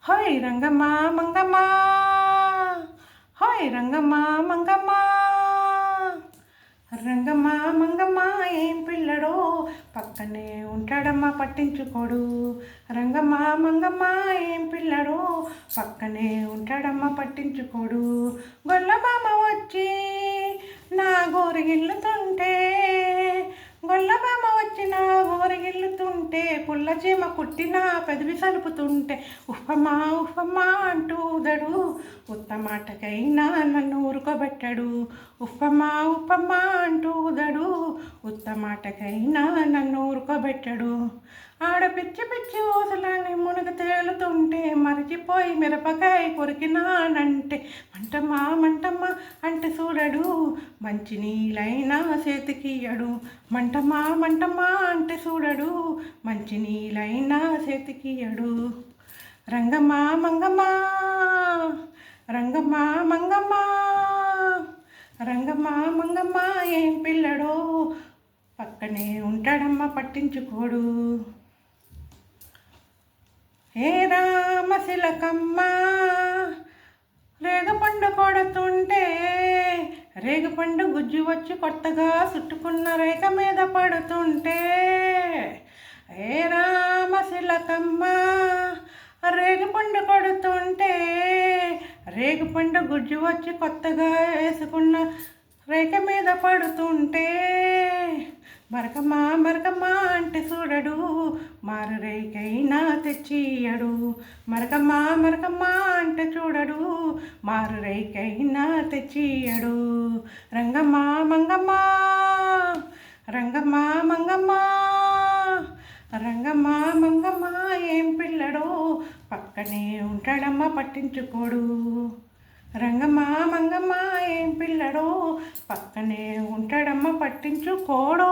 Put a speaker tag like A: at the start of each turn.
A: హోయ్ రంగమ్మ మంగమ్మ, హోయ్ రంగమ్మ మంగమ్మ, రంగమ్మ మంగమ్మ ఏం పిల్లడో పక్కనే ఉంటాడమ్మ పట్టించుకోడు. రంగమ్మ మంగమ్మ ఏం పిల్లడో పక్కనే ఉంటాడమ్మ పట్టించుకోడు. గొల్లబామ వచ్చి నా గోరిగిల్లుతుంటే, గొల్లబామ వచ్చి నా గోరిగిల్లుతుంటే, పుల్ల చీమ కుట్టిన పెదవి సలుపుతుంటే, ఉఫ్ఫమ్మా ఉఫ్ఫమ్మా అంటూ ఉదడు. ఉత్తమాటకైనా నన్ను ఊరుకోబెట్టాడు. ఉఫ్ఫమ్మా ఉఫ్ఫమ్మా అంటూ ఉదడు. ఉత్తమాటకైనా నన్ను ఊరుకోబెట్టాడు. ఆడ పిచ్చి పిచ్చి ఊసలని మునగ తేలుతుంటే మరిచిపోయి మిరపకాయ కొరికినానంటే, మంటమ్మా మంటమ్మా అంటే చూడడు. మంచి నీళ్ళైనా చేతికియడు. మంటమ్మా మంటమ్మా అంటే చూడడు. మంచి నీళ్ళైనా చేతికియడు. రంగమ్మ మంగమ్మ, రంగమ్మ మంగమ్మ, రంగమ్మ మంగమ్మ ఏం పిల్లడో పక్కనే ఉంటాడమ్మ పట్టించుకోడు. ఏ రామశిలకమ్మ రేగపండు కొడుతుంటే, రేగపండు గుజ్జు వచ్చి కొత్తగా చుట్టుకున్న రేఖ మీద పడుతుంటే, ఏ రామశిలకమ్మ రేగపండు కొడుతుంటే, రేగపండు గుజ్జు వచ్చి కొత్తగా వేసుకున్న రేఖ మీద పడుతుంటే, మరకమ్మా మరకమ్మా అంటే చూడడు. మారు రేకైనా తెచ్చియడు. మరకమ్మా మరకమ్మా అంటే చూడడు. మారు రేకైనా తెచ్చియడు. రంగమ్మ మంగమ్మ, రంగమ్మ మంగమ్మ, రంగమ్మ మంగమ్మ ఏం పిల్లడో పక్కనే ఉంటాడమ్మ పట్టించుకోడు. రంగమ్మ మంగమ్మ ఏం పిల్లడో పక్కనే ఉంటాడమ్మ పట్టించుకోడు.